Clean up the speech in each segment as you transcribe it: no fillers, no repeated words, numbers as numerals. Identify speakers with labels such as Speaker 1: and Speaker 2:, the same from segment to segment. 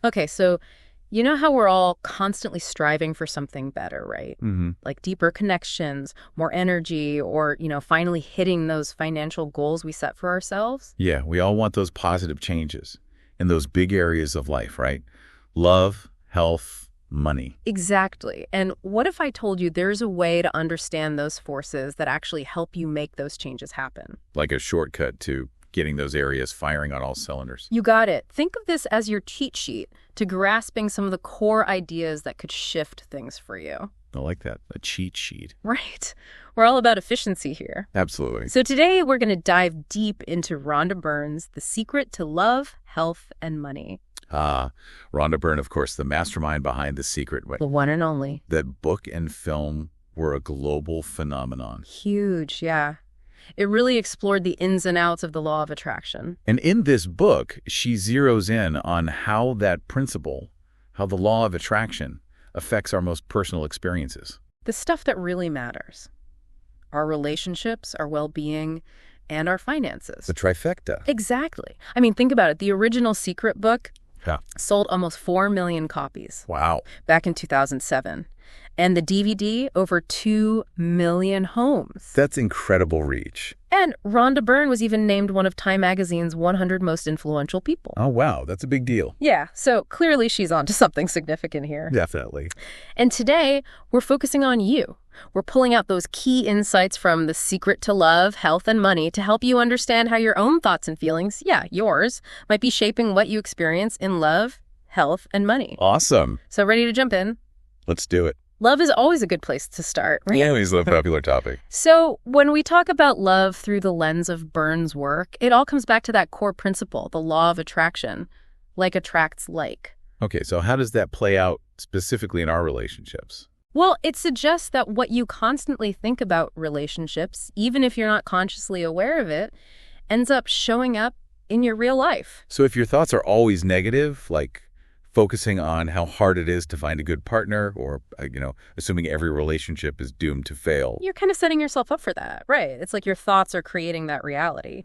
Speaker 1: Okay, so you know how we're all constantly striving for something better, right?
Speaker 2: Hmm.
Speaker 1: Like deeper connections, more energy, or, finally hitting those financial goals we set for ourselves?
Speaker 2: Yeah, we all want those positive changes in those big areas of life, right? Love, health, money.
Speaker 1: Exactly. And what if I told you there's a way to understand those forces that actually help you make those changes happen?
Speaker 2: Like a shortcut to getting those areas firing on all cylinders.
Speaker 1: You got it. Think of this as your cheat sheet to grasping some of the core ideas that could shift things for you.
Speaker 2: I like that. A cheat sheet.
Speaker 1: Right. We're all about efficiency here.
Speaker 2: Absolutely.
Speaker 1: So today we're going to dive deep into Rhonda Byrne's The Secret to Love, Health, and Money.
Speaker 2: Ah, Rhonda Byrne, of course, the mastermind behind The Secret.
Speaker 1: The one and only.
Speaker 2: That book and film were a global phenomenon.
Speaker 1: Huge, yeah. It really explored the ins and outs of the law of attraction.
Speaker 2: And in this book, she zeroes in on how that principle, how the law of attraction, affects our most personal experiences.
Speaker 1: The stuff that really matters. Our relationships, our well-being, and our finances.
Speaker 2: The trifecta.
Speaker 1: Exactly. I mean, think about it. The original Secret book
Speaker 2: Yeah.
Speaker 1: sold almost 4 million copies
Speaker 2: Wow.
Speaker 1: back in 2007. And the DVD, over 2 million homes.
Speaker 2: That's incredible reach.
Speaker 1: And Rhonda Byrne was even named one of Time magazine's 100 most influential people.
Speaker 2: Oh, wow. That's a big deal.
Speaker 1: Yeah, so clearly she's onto something significant here.
Speaker 2: Definitely.
Speaker 1: And today, we're focusing on you. We're pulling out those key insights from The Secret to Love, Health, and Money to help you understand how your own thoughts and feelings, yeah, yours, might be shaping what you experience in love, health, and money.
Speaker 2: Awesome.
Speaker 1: So ready to jump in?
Speaker 2: Let's do it.
Speaker 1: Love is always a good place to start, right?
Speaker 2: Yeah, always a popular topic.
Speaker 1: So when we talk about love through the lens of Byrne's work, it all comes back to that core principle, the law of attraction. Like attracts like.
Speaker 2: Okay, so how does that play out specifically in our relationships?
Speaker 1: Well, it suggests that what you constantly think about relationships, even if you're not consciously aware of it, ends up showing up in your real life.
Speaker 2: So if your thoughts are always negative, like focusing on how hard it is to find a good partner or, assuming every relationship is doomed to fail.
Speaker 1: You're kind of setting yourself up for that, right? It's like your thoughts are creating that reality.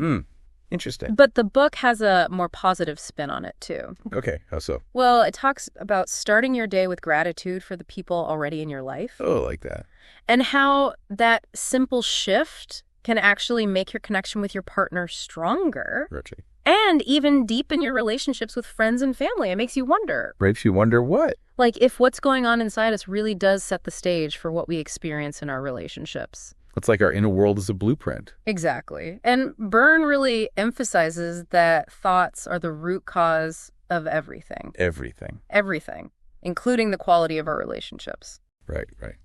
Speaker 2: Interesting.
Speaker 1: But the book has a more positive spin on it, too.
Speaker 2: Okay, how so?
Speaker 1: Well, it talks about starting your day with gratitude for the people already in your life.
Speaker 2: Oh, I like that.
Speaker 1: And how that simple shift can actually make your connection with your partner stronger.
Speaker 2: Richie.
Speaker 1: And even deepen your relationships with friends and family. It makes you wonder.
Speaker 2: Makes you wonder what?
Speaker 1: Like if what's going on inside us really does set the stage for what we experience in our relationships.
Speaker 2: It's like our inner world is a blueprint.
Speaker 1: Exactly. And Byrne really emphasizes that thoughts are the root cause of everything.
Speaker 2: Everything.
Speaker 1: Everything, including the quality of our relationships.
Speaker 2: Right, right.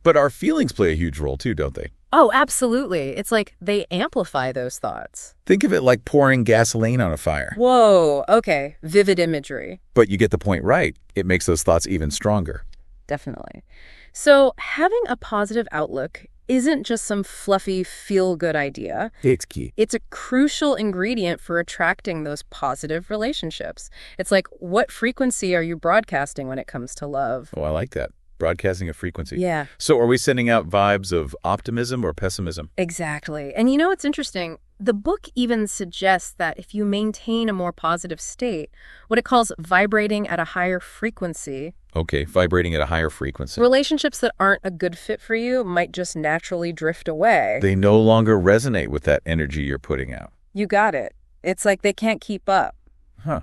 Speaker 2: But our feelings play a huge role too, don't they?
Speaker 1: Oh, absolutely. It's like they amplify those thoughts.
Speaker 2: Think of it like pouring gasoline on a fire.
Speaker 1: Whoa, okay. Vivid imagery.
Speaker 2: But you get the point right. It makes those thoughts even stronger.
Speaker 1: Definitely. So having a positive outlook isn't just some fluffy, feel-good idea.
Speaker 2: It's key.
Speaker 1: It's a crucial ingredient for attracting those positive relationships. It's like, what frequency are you broadcasting when it comes to love?
Speaker 2: Oh, I like that. Broadcasting a frequency.
Speaker 1: Yeah.
Speaker 2: So are we sending out vibes of optimism or pessimism?
Speaker 1: Exactly. And what's interesting? The book even suggests that if you maintain a more positive state, what it calls vibrating at a higher frequency,
Speaker 2: Okay, vibrating at a higher frequency.
Speaker 1: relationships that aren't a good fit for you might just naturally drift away.
Speaker 2: They no longer resonate with that energy you're putting out.
Speaker 1: You got it. It's like they can't keep up.
Speaker 2: Huh.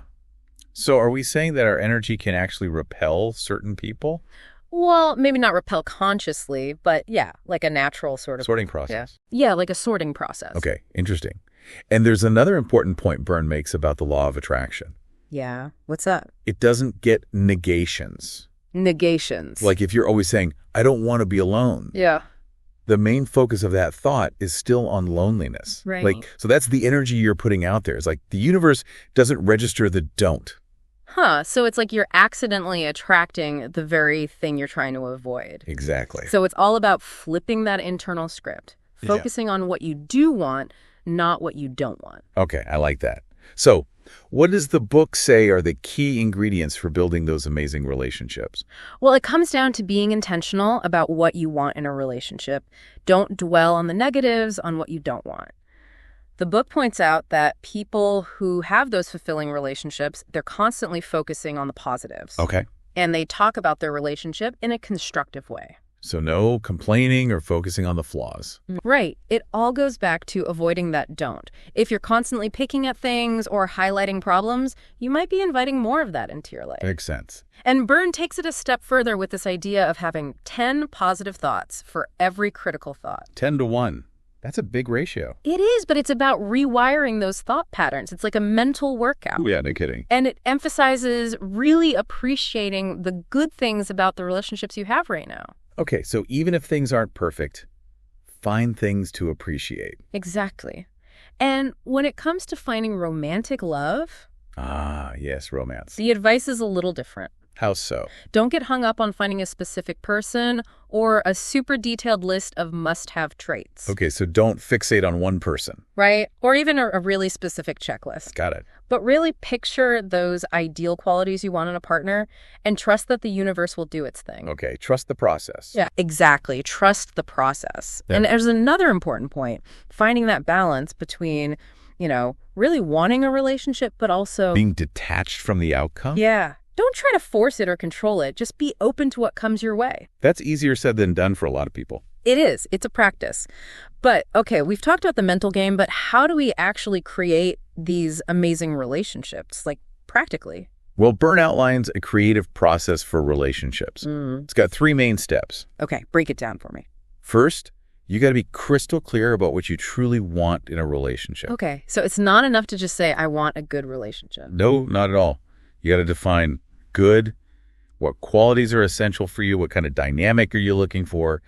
Speaker 2: So are we saying that our energy can actually repel certain people?
Speaker 1: Well, maybe not repel consciously, but yeah, like a natural sort of
Speaker 2: Sorting process.
Speaker 1: Yeah, like a sorting process.
Speaker 2: Okay, interesting. And there's another important point Byrne makes about the law of attraction.
Speaker 1: Yeah. What's up?
Speaker 2: It doesn't get negations.
Speaker 1: Negations.
Speaker 2: Like if you're always saying, I don't want to be alone.
Speaker 1: Yeah.
Speaker 2: The main focus of that thought is still on loneliness.
Speaker 1: Right.
Speaker 2: Like, so that's the energy you're putting out there. It's like the universe doesn't register the don't.
Speaker 1: Huh. So it's like you're accidentally attracting the very thing you're trying to avoid.
Speaker 2: Exactly.
Speaker 1: So it's all about flipping that internal script, focusing on what you do want, not what you don't want.
Speaker 2: Okay, I like that. So what does the book say are the key ingredients for building those amazing relationships?
Speaker 1: Well, it comes down to being intentional about what you want in a relationship. Don't dwell on the negatives, on what you don't want. The book points out that people who have those fulfilling relationships, they're constantly focusing on the positives.
Speaker 2: Okay.
Speaker 1: And they talk about their relationship in a constructive way.
Speaker 2: So no complaining or focusing on the flaws.
Speaker 1: Right. It all goes back to avoiding that don't. If you're constantly picking at things or highlighting problems, you might be inviting more of that into your life.
Speaker 2: Makes sense.
Speaker 1: And Byrne takes it a step further with this idea of having 10 positive thoughts for every critical thought.
Speaker 2: 10 to 1. That's a big ratio.
Speaker 1: It is, but it's about rewiring those thought patterns. It's like a mental workout.
Speaker 2: Oh, yeah, no kidding.
Speaker 1: And it emphasizes really appreciating the good things about the relationships you have right now.
Speaker 2: Okay, so even if things aren't perfect, find things to appreciate.
Speaker 1: Exactly. And when it comes to finding romantic love...
Speaker 2: Ah, yes, romance.
Speaker 1: The advice is a little different.
Speaker 2: How so?
Speaker 1: Don't get hung up on finding a specific person or a super detailed list of must-have traits.
Speaker 2: Okay, so don't fixate on one person.
Speaker 1: Right? Or even a really specific checklist.
Speaker 2: Got it.
Speaker 1: But really picture those ideal qualities you want in a partner and trust that the universe will do its thing.
Speaker 2: Okay, trust the process.
Speaker 1: Yeah, exactly. Trust the process.
Speaker 2: Yeah.
Speaker 1: And there's another important point, finding that balance between, really wanting a relationship, but also...
Speaker 2: Being detached from the outcome?
Speaker 1: Yeah. Don't try to force it or control it. Just be open to what comes your way.
Speaker 2: That's easier said than done for a lot of people.
Speaker 1: It is. It's a practice. But, okay, we've talked about the mental game, but how do we actually create these amazing relationships, like practically?
Speaker 2: Well, Byrne outlines a creative process for relationships. It's got 3 main steps.
Speaker 1: Okay, break it down for me.
Speaker 2: First, you got to be crystal clear about what you truly want in a relationship.
Speaker 1: Okay, so it's not enough to just say, I want a good relationship.
Speaker 2: No, not at all. You got to define good, what qualities are essential for you, what kind of dynamic are you looking for,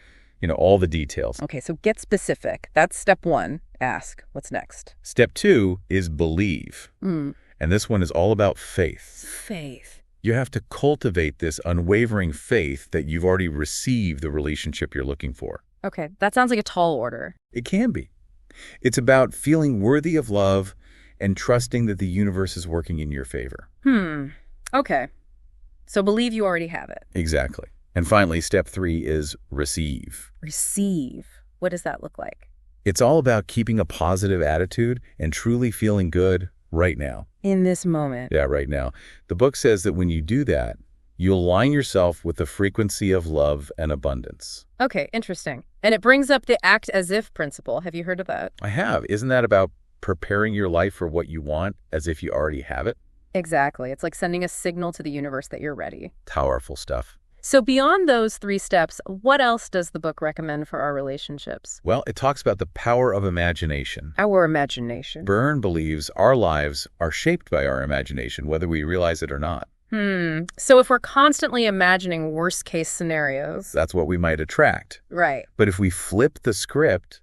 Speaker 2: all the details.
Speaker 1: Okay, so get specific. That's step 1. Ask. What's next?
Speaker 2: Step 2 is believe. And this one is all about faith.
Speaker 1: Faith.
Speaker 2: You have to cultivate this unwavering faith that you've already received the relationship you're looking for.
Speaker 1: Okay, that sounds like a tall order.
Speaker 2: It can be. It's about feeling worthy of love and trusting that the universe is working in your favor.
Speaker 1: Okay. So believe you already have it.
Speaker 2: Exactly. And finally, step 3 is receive.
Speaker 1: Receive. What does that look like?
Speaker 2: It's all about keeping a positive attitude and truly feeling good right now.
Speaker 1: In this moment.
Speaker 2: Yeah, right now. The book says that when you do that, you align yourself with the frequency of love and abundance.
Speaker 1: Okay, interesting. And it brings up the act as if principle. Have you heard of that?
Speaker 2: I have. Isn't that about preparing your life for what you want as if you already have it?
Speaker 1: Exactly. It's like sending a signal to the universe that you're ready.
Speaker 2: Powerful stuff.
Speaker 1: So beyond those 3 steps, what else does the book recommend for our relationships?
Speaker 2: Well, it talks about the power of imagination.
Speaker 1: Our imagination.
Speaker 2: Byrne believes our lives are shaped by our imagination, whether we realize it or not.
Speaker 1: So if we're constantly imagining worst-case scenarios...
Speaker 2: That's what we might attract.
Speaker 1: Right.
Speaker 2: But if we flip the script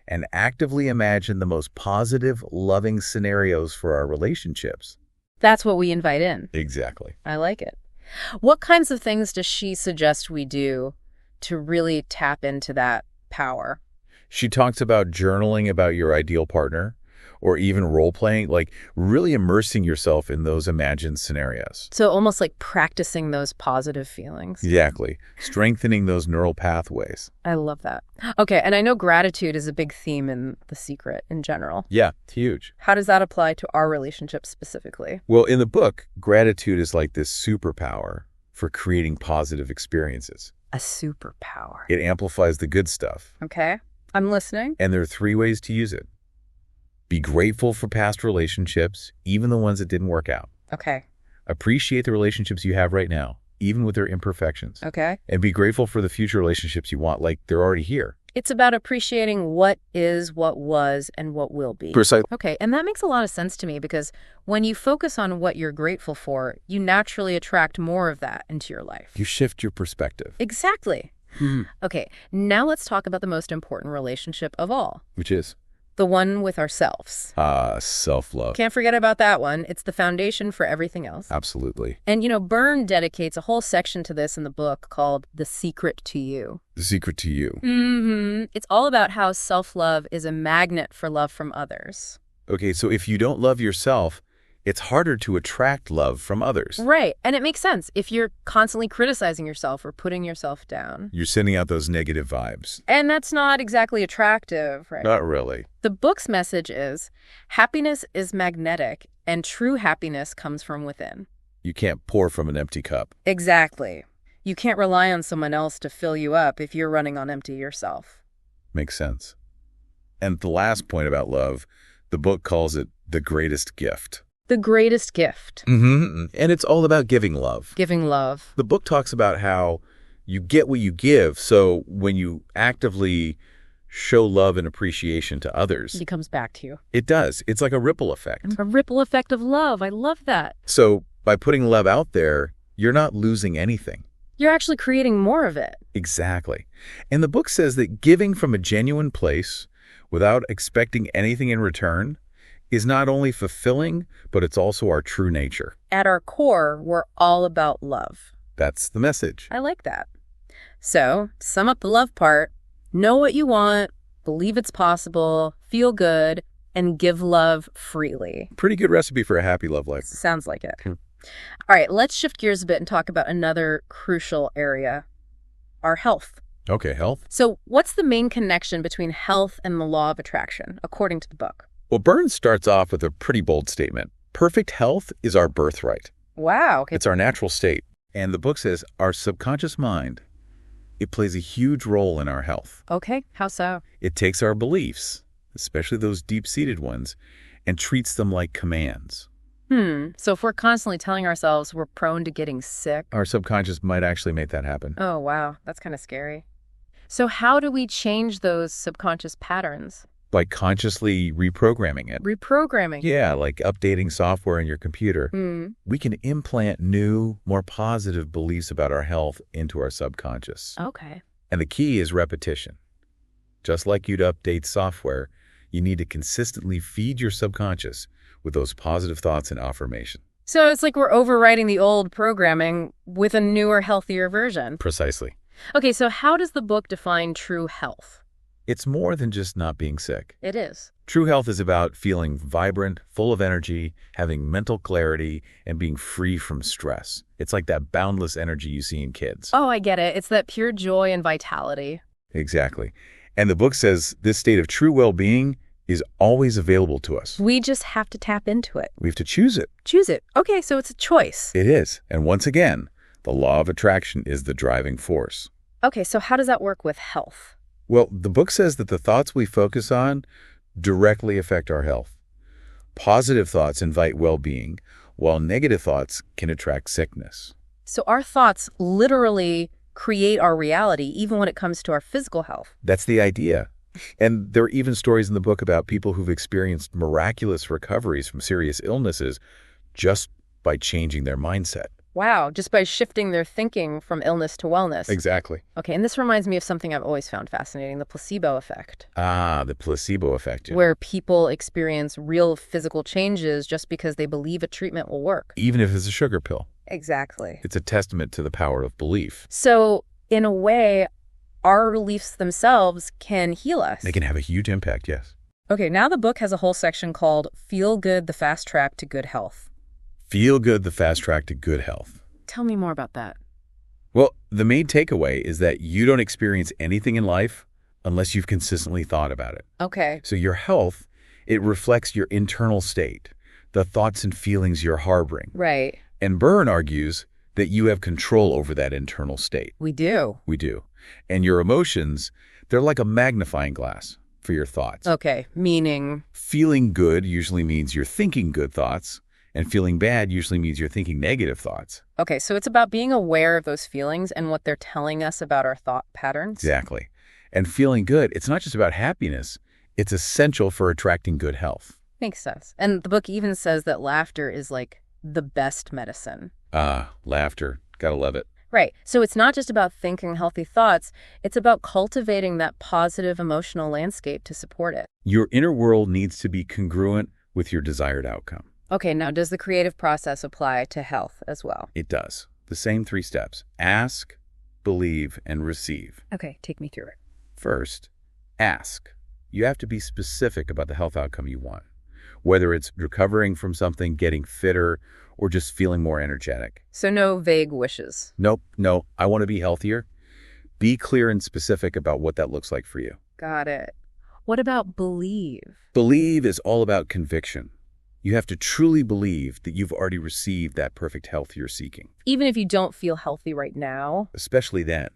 Speaker 2: and actively imagine the most positive, loving scenarios for our relationships...
Speaker 1: That's what we invite in.
Speaker 2: Exactly.
Speaker 1: I like it. What kinds of things does she suggest we do to really tap into that power?
Speaker 2: She talks about journaling about your ideal partner, or even role-playing, like really immersing yourself in those imagined scenarios.
Speaker 1: So almost like practicing those positive feelings.
Speaker 2: Exactly. Strengthening those neural pathways.
Speaker 1: I love that. Okay, and I know gratitude is a big theme in The Secret in general.
Speaker 2: Yeah, it's huge.
Speaker 1: How does that apply to our relationship specifically?
Speaker 2: Well, in the book, gratitude is like this superpower for creating positive experiences.
Speaker 1: A superpower.
Speaker 2: It amplifies the good stuff.
Speaker 1: Okay, I'm listening.
Speaker 2: And there are 3 ways to use it. Be grateful for past relationships, even the ones that didn't work out.
Speaker 1: Okay.
Speaker 2: Appreciate the relationships you have right now, even with their imperfections.
Speaker 1: Okay.
Speaker 2: And be grateful for the future relationships you want, like they're already here.
Speaker 1: It's about appreciating what is, what was, and what will be.
Speaker 2: Precisely.
Speaker 1: Okay, and that makes a lot of sense to me because when you focus on what you're grateful for, you naturally attract more of that into your life.
Speaker 2: You shift your perspective.
Speaker 1: Exactly. Okay, now let's talk about the most important relationship of all.
Speaker 2: Which is?
Speaker 1: The one with ourselves.
Speaker 2: Self-love.
Speaker 1: Can't forget about that one. It's the foundation for everything else.
Speaker 2: Absolutely.
Speaker 1: And, Byrne dedicates a whole section to this in the book called The Secret to You.
Speaker 2: The Secret to You.
Speaker 1: It's all about how self-love is a magnet for love from others.
Speaker 2: Okay, so if you don't love yourself, it's harder to attract love from others.
Speaker 1: Right. And it makes sense. If you're constantly criticizing yourself or putting yourself down.
Speaker 2: You're sending out those negative vibes.
Speaker 1: And that's not exactly attractive, right?
Speaker 2: Not really.
Speaker 1: The book's message is happiness is magnetic and true happiness comes from within.
Speaker 2: You can't pour from an empty cup.
Speaker 1: Exactly. You can't rely on someone else to fill you up if you're running on empty yourself.
Speaker 2: Makes sense. And the last point about love, the book calls it the greatest gift.
Speaker 1: The greatest gift.
Speaker 2: Mm-hmm. And it's all about giving love.
Speaker 1: Giving love.
Speaker 2: The book talks about how you get what you give, so when you actively show love and appreciation to others,
Speaker 1: It comes back to you.
Speaker 2: it does. It's like a ripple effect.
Speaker 1: A ripple effect of love. I love that.
Speaker 2: So by putting love out there, you're not losing anything.
Speaker 1: You're actually creating more of it.
Speaker 2: Exactly. And the book says that giving from a genuine place without expecting anything in return is not only fulfilling, but it's also our true nature.
Speaker 1: At our core, we're all about love.
Speaker 2: That's the message.
Speaker 1: I like that. So, to sum up the love part, know what you want, believe it's possible, feel good, and give love freely.
Speaker 2: Pretty good recipe for a happy love life.
Speaker 1: Sounds like it. All right, let's shift gears a bit and talk about another crucial area, our health.
Speaker 2: Okay, health.
Speaker 1: So, what's the main connection between health and the law of attraction, according to the book?
Speaker 2: Well, Byrne starts off with a pretty bold statement. Perfect health is our birthright.
Speaker 1: Wow. Okay.
Speaker 2: It's our natural state. And the book says our subconscious mind, it plays a huge role in our health.
Speaker 1: Okay. How so?
Speaker 2: It takes our beliefs, especially those deep-seated ones, and treats them like commands.
Speaker 1: So if we're constantly telling ourselves we're prone to getting sick.
Speaker 2: Our subconscious might actually make that happen.
Speaker 1: Oh, wow. That's kind of scary. So how do we change those subconscious patterns?
Speaker 2: By consciously reprogramming it.
Speaker 1: Reprogramming.
Speaker 2: Yeah, like updating software in your computer. We can implant new, more positive beliefs about our health into our subconscious.
Speaker 1: Okay.
Speaker 2: And the key is repetition. Just like you'd update software, you need to consistently feed your subconscious with those positive thoughts and affirmation.
Speaker 1: So it's like we're overwriting the old programming with a newer, healthier version.
Speaker 2: Precisely.
Speaker 1: Okay, so how does the book define true health?
Speaker 2: It's more than just not being sick.
Speaker 1: It is.
Speaker 2: True health is about feeling vibrant, full of energy, having mental clarity, and being free from stress. It's like that boundless energy you see in kids.
Speaker 1: Oh, I get it. It's that pure joy and vitality.
Speaker 2: Exactly. And the book says this state of true well-being is always available to us.
Speaker 1: We just have to tap into it.
Speaker 2: We have to choose it.
Speaker 1: Choose it. Okay, so it's a choice.
Speaker 2: It is. And once again, the law of attraction is the driving force.
Speaker 1: Okay, so how does that work with health?
Speaker 2: Well, the book says that the thoughts we focus on directly affect our health. Positive thoughts invite well-being, while negative thoughts can attract sickness.
Speaker 1: So our thoughts literally create our reality, even when it comes to our physical health.
Speaker 2: That's the idea. And there are even stories in the book about people who've experienced miraculous recoveries from serious illnesses just by changing their mindset.
Speaker 1: Wow, just by shifting their thinking from illness to wellness.
Speaker 2: Exactly.
Speaker 1: Okay, and this reminds me of something I've always found fascinating, the placebo effect.
Speaker 2: Ah, the placebo effect.
Speaker 1: Where people experience real physical changes just because they believe a treatment will work.
Speaker 2: Even if it's a sugar pill.
Speaker 1: Exactly.
Speaker 2: It's a testament to the power of belief.
Speaker 1: So, in a way, our beliefs themselves can heal us.
Speaker 2: They can have a huge impact, yes.
Speaker 1: Okay, now the book has a whole section called Feel Good, the Fast Track to Good Health.
Speaker 2: Feel good, the fast track to good health.
Speaker 1: Tell me more about that.
Speaker 2: Well, the main takeaway is that you don't experience anything in life unless you've consistently thought about it.
Speaker 1: Okay.
Speaker 2: So your health, it reflects your internal state, the thoughts and feelings you're harboring.
Speaker 1: Right.
Speaker 2: And Byrne argues that you have control over that internal state.
Speaker 1: We do.
Speaker 2: We do. And your emotions, they're like a magnifying glass for your thoughts.
Speaker 1: Okay, meaning?
Speaker 2: Feeling good usually means you're thinking good thoughts, and feeling bad usually means you're thinking negative thoughts.
Speaker 1: Okay, so it's about being aware of those feelings and what they're telling us about our thought patterns?
Speaker 2: Exactly. And feeling good, it's not just about happiness. It's essential for attracting good health.
Speaker 1: Makes sense. And the book even says that laughter is like the best medicine.
Speaker 2: Ah, laughter. Gotta love it.
Speaker 1: Right. So it's not just about thinking healthy thoughts. It's about cultivating that positive emotional landscape to support it.
Speaker 2: Your inner world needs to be congruent with your desired outcome.
Speaker 1: Okay, now does the creative process apply to health as well?
Speaker 2: It does. The same 3 steps. Ask, believe, and receive.
Speaker 1: Okay, take me through it.
Speaker 2: First, ask. You have to be specific about the health outcome you want. whether it's recovering from something, getting fitter, or just feeling more energetic.
Speaker 1: So no vague wishes.
Speaker 2: Nope, no, I want to be healthier. Be clear and specific about what that looks like for you.
Speaker 1: Got it. What about believe?
Speaker 2: Believe is all about conviction. You have to truly believe that you've already received that perfect health you're seeking.
Speaker 1: Even if you don't feel healthy right now?
Speaker 2: Especially then.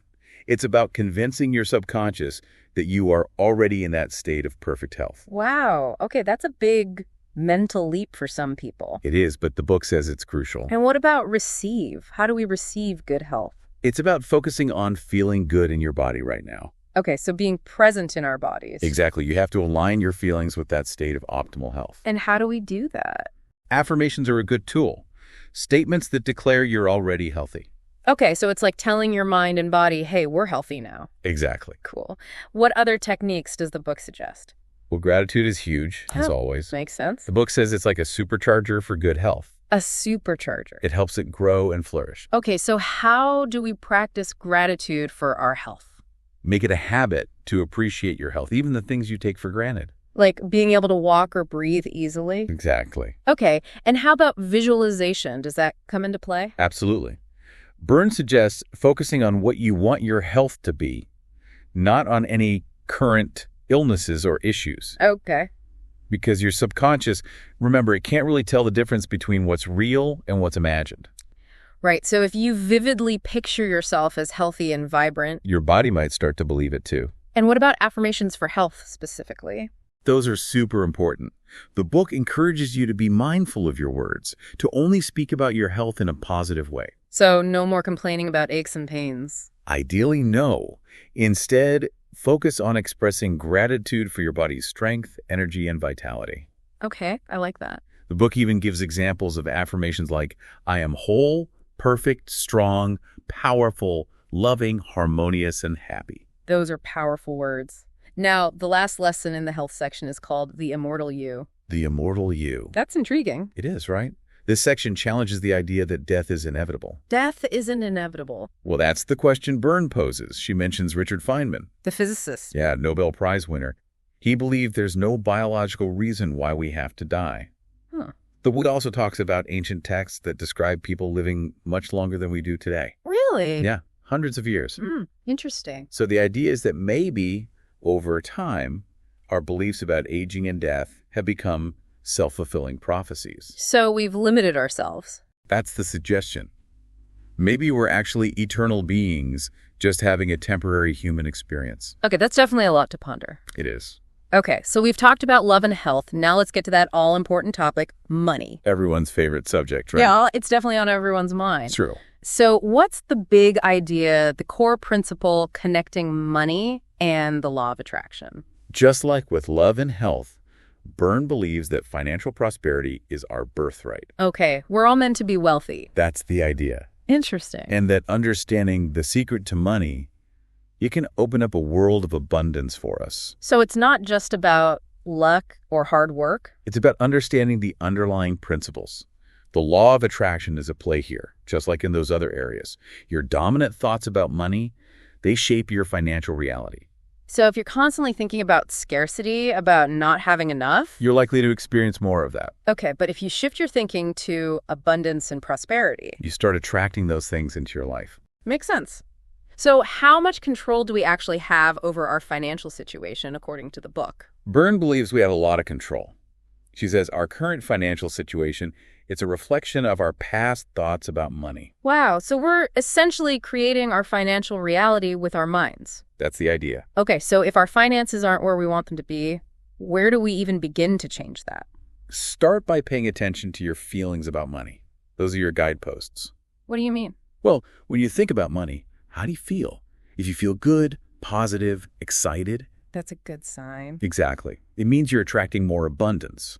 Speaker 2: It's about convincing your subconscious that you are already in that state of perfect health.
Speaker 1: Wow. Okay, that's a big mental leap for some people.
Speaker 2: It is, but the book says it's crucial.
Speaker 1: And what about receive? How do we receive good health?
Speaker 2: It's about focusing on feeling good in your body right now.
Speaker 1: Okay, so being present in our bodies.
Speaker 2: Exactly. You have to align your feelings with that state of optimal health.
Speaker 1: And how do we do that?
Speaker 2: Affirmations are a good tool. Statements that declare you're already healthy.
Speaker 1: Okay, so it's like telling your mind and body, hey, we're healthy now.
Speaker 2: Exactly.
Speaker 1: Cool. What other techniques does the book suggest?
Speaker 2: Well, gratitude is huge, as always.
Speaker 1: Makes sense.
Speaker 2: The book says it's like a supercharger for good health.
Speaker 1: A supercharger.
Speaker 2: It helps it grow and flourish.
Speaker 1: Okay, so how do we practice gratitude for our health?
Speaker 2: Make it a habit to appreciate your health, even the things you take for granted.
Speaker 1: Like being able to walk or breathe easily?
Speaker 2: Exactly.
Speaker 1: Okay, and how about visualization? Does that come into play?
Speaker 2: Absolutely. Byrne suggests focusing on what you want your health to be, not on any current illnesses or issues.
Speaker 1: Okay.
Speaker 2: Because your subconscious, remember, it can't really tell the difference between what's real and what's imagined.
Speaker 1: Right, so if you vividly picture yourself as healthy and vibrant...
Speaker 2: Your body might start to believe it too.
Speaker 1: And what about affirmations for health specifically?
Speaker 2: Those are super important. The book encourages you to be mindful of your words, to only speak about your health in a positive way.
Speaker 1: So no more complaining about aches and pains.
Speaker 2: Ideally, no. Instead, focus on expressing gratitude for your body's strength, energy, and vitality.
Speaker 1: Okay, I like that.
Speaker 2: The book even gives examples of affirmations like, I am whole, perfect, strong, powerful, loving, harmonious, and happy.
Speaker 1: Those are powerful words. Now, the last lesson in the health section is called The Immortal You.
Speaker 2: The immortal you.
Speaker 1: That's intriguing.
Speaker 2: It is, right? This section challenges the idea that death is inevitable.
Speaker 1: Death isn't inevitable.
Speaker 2: Well, that's the question Byrne poses. She mentions Richard Feynman.
Speaker 1: The physicist.
Speaker 2: Yeah, Nobel Prize winner. He believed there's no biological reason why we have to die.
Speaker 1: Huh.
Speaker 2: The book also talks about ancient texts that describe people living much longer than we do today.
Speaker 1: Really?
Speaker 2: Yeah, hundreds of years.
Speaker 1: Interesting.
Speaker 2: So the idea is that maybe, over time, our beliefs about aging and death have become self-fulfilling prophecies.
Speaker 1: So we've limited ourselves.
Speaker 2: That's the suggestion. Maybe we're actually eternal beings just having a temporary human experience.
Speaker 1: Okay, that's definitely a lot to ponder.
Speaker 2: It is.
Speaker 1: Okay, so we've talked about love and health. Now let's get to that all-important topic, money.
Speaker 2: Everyone's favorite subject, right?
Speaker 1: Yeah, it's definitely on everyone's mind.
Speaker 2: True.
Speaker 1: So what's the big idea, the core principle connecting money and the law of attraction?
Speaker 2: Just like with love and health, Byrne believes that financial prosperity is our birthright.
Speaker 1: Okay, we're all meant to be wealthy.
Speaker 2: That's the idea.
Speaker 1: Interesting.
Speaker 2: And that understanding the secret to money, it can open up a world of abundance for us.
Speaker 1: So it's not just about luck or hard work?
Speaker 2: It's about understanding the underlying principles. The law of attraction is at play here, just like in those other areas. Your dominant thoughts about money, they shape your financial reality.
Speaker 1: So if you're constantly thinking about scarcity, about not having enough...
Speaker 2: You're likely to experience more of that.
Speaker 1: Okay, but if you shift your thinking to abundance and prosperity...
Speaker 2: You start attracting those things into your life.
Speaker 1: Makes sense. So how much control do we actually have over our financial situation, according to the book?
Speaker 2: Byrne believes we have a lot of control. She says our current financial situation, it's a reflection of our past thoughts about money.
Speaker 1: Wow, so we're essentially creating our financial reality with our minds.
Speaker 2: That's the idea.
Speaker 1: Okay, so if our finances aren't where we want them to be, where do we even begin to change that?
Speaker 2: Start by paying attention to your feelings about money. Those are your guideposts.
Speaker 1: What do you mean?
Speaker 2: Well, when you think about money, how do you feel? If you feel good, positive, excited...
Speaker 1: That's a good sign.
Speaker 2: Exactly. It means you're attracting more abundance.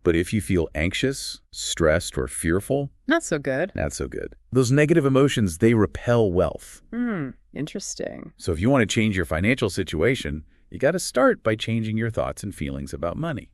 Speaker 2: But if you feel anxious, stressed, or fearful...
Speaker 1: Not so good.
Speaker 2: Not so good. Those negative emotions, they repel wealth.
Speaker 1: Interesting.
Speaker 2: So if you want to change your financial situation, you got to start by changing your thoughts and feelings about money.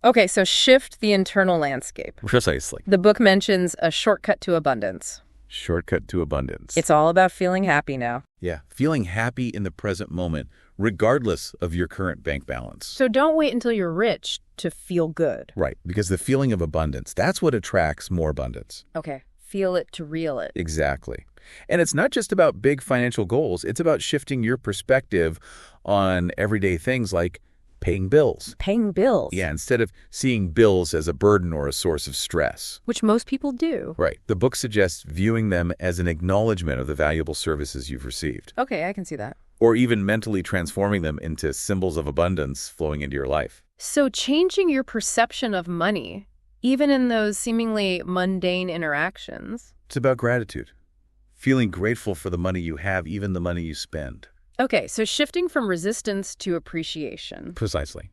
Speaker 1: Okay, so shift the internal landscape.
Speaker 2: Precisely.
Speaker 1: The book mentions a shortcut to abundance.
Speaker 2: Shortcut to abundance.
Speaker 1: It's all about feeling happy now.
Speaker 2: Yeah, feeling happy in the present moment, regardless of your current bank balance.
Speaker 1: So don't wait until you're rich to feel good.
Speaker 2: Right, because the feeling of abundance, that's what attracts more abundance.
Speaker 1: Okay, feel it to reel it.
Speaker 2: Exactly. And it's not just about big financial goals. It's about shifting your perspective on everyday things like paying bills.
Speaker 1: Paying bills.
Speaker 2: Yeah, instead of seeing bills as a burden or a source of stress.
Speaker 1: Which most people do.
Speaker 2: Right. The book suggests viewing them as an acknowledgement of the valuable services you've received.
Speaker 1: Okay, I can see that.
Speaker 2: Or even mentally transforming them into symbols of abundance flowing into your life.
Speaker 1: So changing your perception of money, even in those seemingly mundane interactions.
Speaker 2: It's about gratitude. Feeling grateful for the money you have, even the money you spend.
Speaker 1: Okay, so shifting from resistance to appreciation.
Speaker 2: Precisely.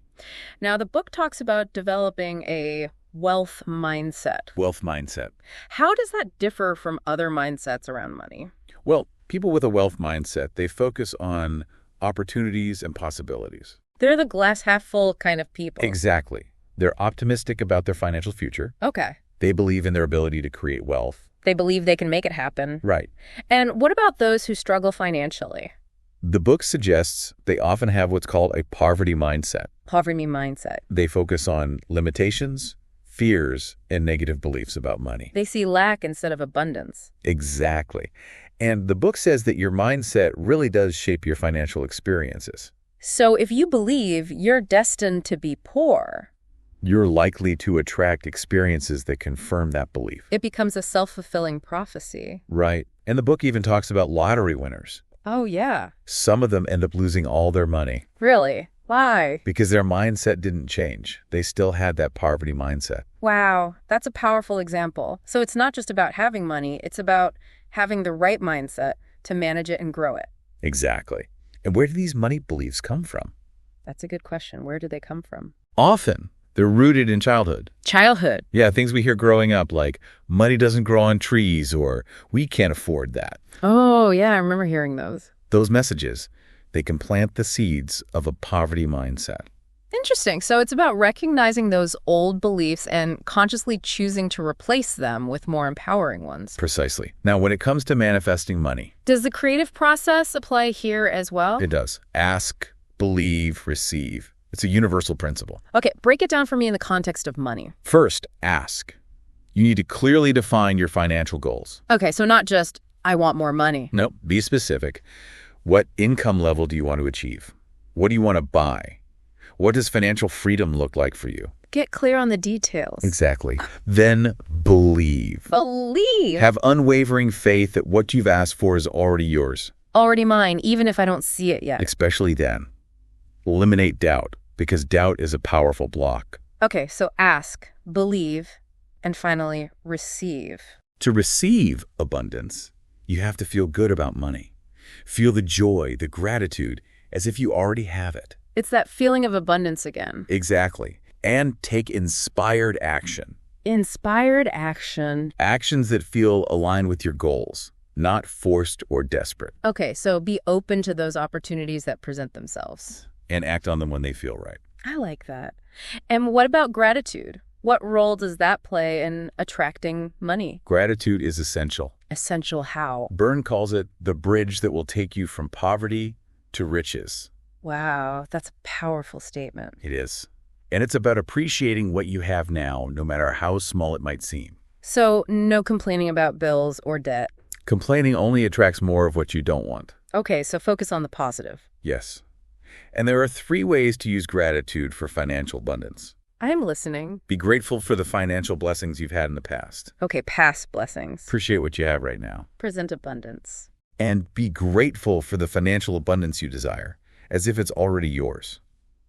Speaker 1: Now, the book talks about developing a wealth mindset.
Speaker 2: Wealth mindset.
Speaker 1: How does that differ from other mindsets around money?
Speaker 2: Well, people with a wealth mindset, they focus on opportunities and possibilities.
Speaker 1: They're the glass half full kind of people.
Speaker 2: Exactly. They're optimistic about their financial future.
Speaker 1: Okay.
Speaker 2: They believe in their ability to create wealth.
Speaker 1: They believe they can make it happen.
Speaker 2: Right.
Speaker 1: And what about those who struggle financially?
Speaker 2: The book suggests they often have what's called a poverty mindset.
Speaker 1: Poverty mindset.
Speaker 2: They focus on limitations, fears, and negative beliefs about money.
Speaker 1: They see lack instead of abundance.
Speaker 2: Exactly. And the book says that your mindset really does shape your financial experiences.
Speaker 1: So if you believe you're destined to be poor,
Speaker 2: You're likely to attract experiences that confirm that belief.
Speaker 1: it becomes a self-fulfilling prophecy.
Speaker 2: Right. And the book even talks about lottery winners.
Speaker 1: Oh, yeah.
Speaker 2: Some of them end up losing all their money
Speaker 1: Really? Why?
Speaker 2: because their mindset didn't change. They still had that poverty mindset.
Speaker 1: Wow, that's a powerful example. So it's not just about having money, it's about having the right mindset to manage it and grow it.
Speaker 2: Exactly. And where do these money beliefs come from?
Speaker 1: That's a good question. Where do they come from?
Speaker 2: Often, they're rooted in childhood.
Speaker 1: Childhood.
Speaker 2: Yeah, things we hear growing up like money doesn't grow on trees or we can't afford that.
Speaker 1: Oh, yeah, I remember hearing those.
Speaker 2: Those messages, they can plant the seeds of a poverty mindset.
Speaker 1: Interesting. So it's about recognizing those old beliefs and consciously choosing to replace them with more empowering ones.
Speaker 2: Precisely. Now, when it comes to manifesting money,
Speaker 1: Does the creative process apply here as well?
Speaker 2: it does. Ask, believe, receive. It's a universal principle.
Speaker 1: Okay, break it down for me in the context of money.
Speaker 2: First, ask. You need to clearly define your financial goals.
Speaker 1: Okay, so not just, I want more money.
Speaker 2: No, be specific. What income level do you want to achieve? What do you want to buy? What does financial freedom look like for you?
Speaker 1: Get clear on the details.
Speaker 2: Exactly. Then believe.
Speaker 1: Believe.
Speaker 2: Have unwavering faith that what you've asked for is already yours,
Speaker 1: Already mine, even if I don't see it yet.
Speaker 2: especially then. Eliminate doubt, because doubt is a powerful block.
Speaker 1: Okay, so ask, believe, and finally, receive.
Speaker 2: To receive abundance, you have to feel good about money. Feel the joy, the gratitude, as if you already have it.
Speaker 1: It's that feeling of abundance again.
Speaker 2: Exactly. And take inspired action.
Speaker 1: Inspired action.
Speaker 2: Actions that feel aligned with your goals, not forced or desperate.
Speaker 1: Okay, so be open to those opportunities that present themselves.
Speaker 2: And act on them when they feel right.
Speaker 1: I like that. And what about gratitude? What role does that play in attracting money?
Speaker 2: Gratitude is essential.
Speaker 1: Essential how?
Speaker 2: Byrne calls it the bridge that will take you from poverty to riches.
Speaker 1: Wow, that's a powerful statement.
Speaker 2: It is. And it's about appreciating what you have now, no matter how small it might seem.
Speaker 1: So no complaining about bills or debt.
Speaker 2: Complaining only attracts more of what you don't want.
Speaker 1: Okay, so focus on the positive.
Speaker 2: Yes. And there are 3 ways to use gratitude for financial abundance.
Speaker 1: I'm listening.
Speaker 2: Be grateful for the financial blessings you've had in the past.
Speaker 1: Okay, past blessings.
Speaker 2: Appreciate what you have right now.
Speaker 1: Present abundance.
Speaker 2: And be grateful for the financial abundance you desire, as if it's already yours.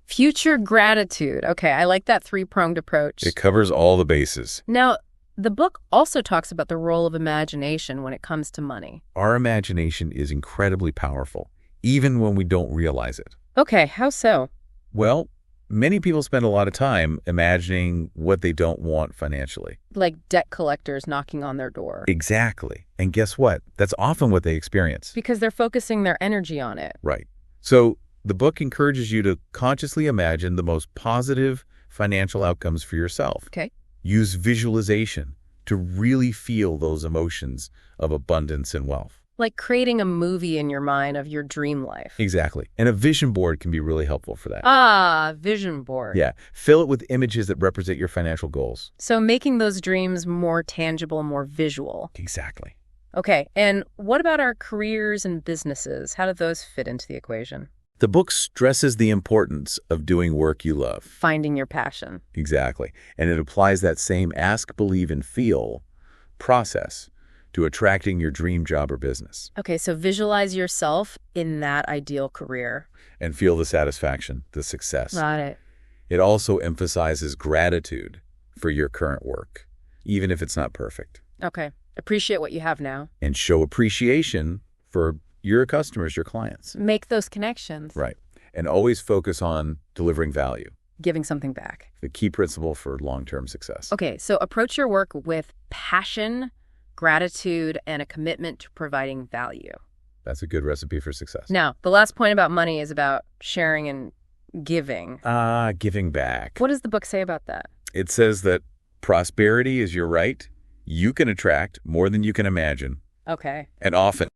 Speaker 1: Future gratitude. Okay, I like that 3-pronged approach.
Speaker 2: It covers all the bases.
Speaker 1: Now, the book also talks about the role of imagination when it comes to money.
Speaker 2: Our imagination is incredibly powerful, even when we don't realize it.
Speaker 1: Okay, how so?
Speaker 2: Well, many people spend a lot of time imagining what they don't want financially.
Speaker 1: Like debt collectors knocking on their door.
Speaker 2: Exactly. And guess what? That's often what they experience.
Speaker 1: Because they're focusing their energy on it.
Speaker 2: Right. So the book encourages you to consciously imagine the most positive financial outcomes for yourself.
Speaker 1: Okay.
Speaker 2: Use visualization to really feel those emotions of abundance and wealth.
Speaker 1: Like creating a movie in your mind of your dream life.
Speaker 2: Exactly. And a vision board can be really helpful for that.
Speaker 1: Ah, vision board.
Speaker 2: Yeah. Fill it with images that represent your financial goals.
Speaker 1: So making those dreams more tangible, more visual.
Speaker 2: Exactly.
Speaker 1: Okay, and what about our careers and businesses? How do those fit into the equation?
Speaker 2: The book stresses the importance of doing work you love.
Speaker 1: Finding your passion.
Speaker 2: Exactly. And it applies that same ask, believe, and feel process to attracting your dream job or business.
Speaker 1: Okay, so visualize yourself in that ideal career.
Speaker 2: And feel the satisfaction, the success.
Speaker 1: Got it.
Speaker 2: It also emphasizes gratitude for your current work, even if it's not perfect.
Speaker 1: Okay, appreciate what you have now.
Speaker 2: And show appreciation for your customers, your clients.
Speaker 1: Make those connections.
Speaker 2: Right. And always focus on delivering value.
Speaker 1: Giving something back.
Speaker 2: The key principle for long-term success.
Speaker 1: Okay, so approach your work with passion, gratitude, and a commitment to providing value.
Speaker 2: That's a good recipe for success.
Speaker 1: Now, the last point about money is about sharing and giving.
Speaker 2: Giving back.
Speaker 1: What does the book say about that?
Speaker 2: It says that prosperity is your right. You can attract more than you can imagine.
Speaker 1: Okay.
Speaker 2: And often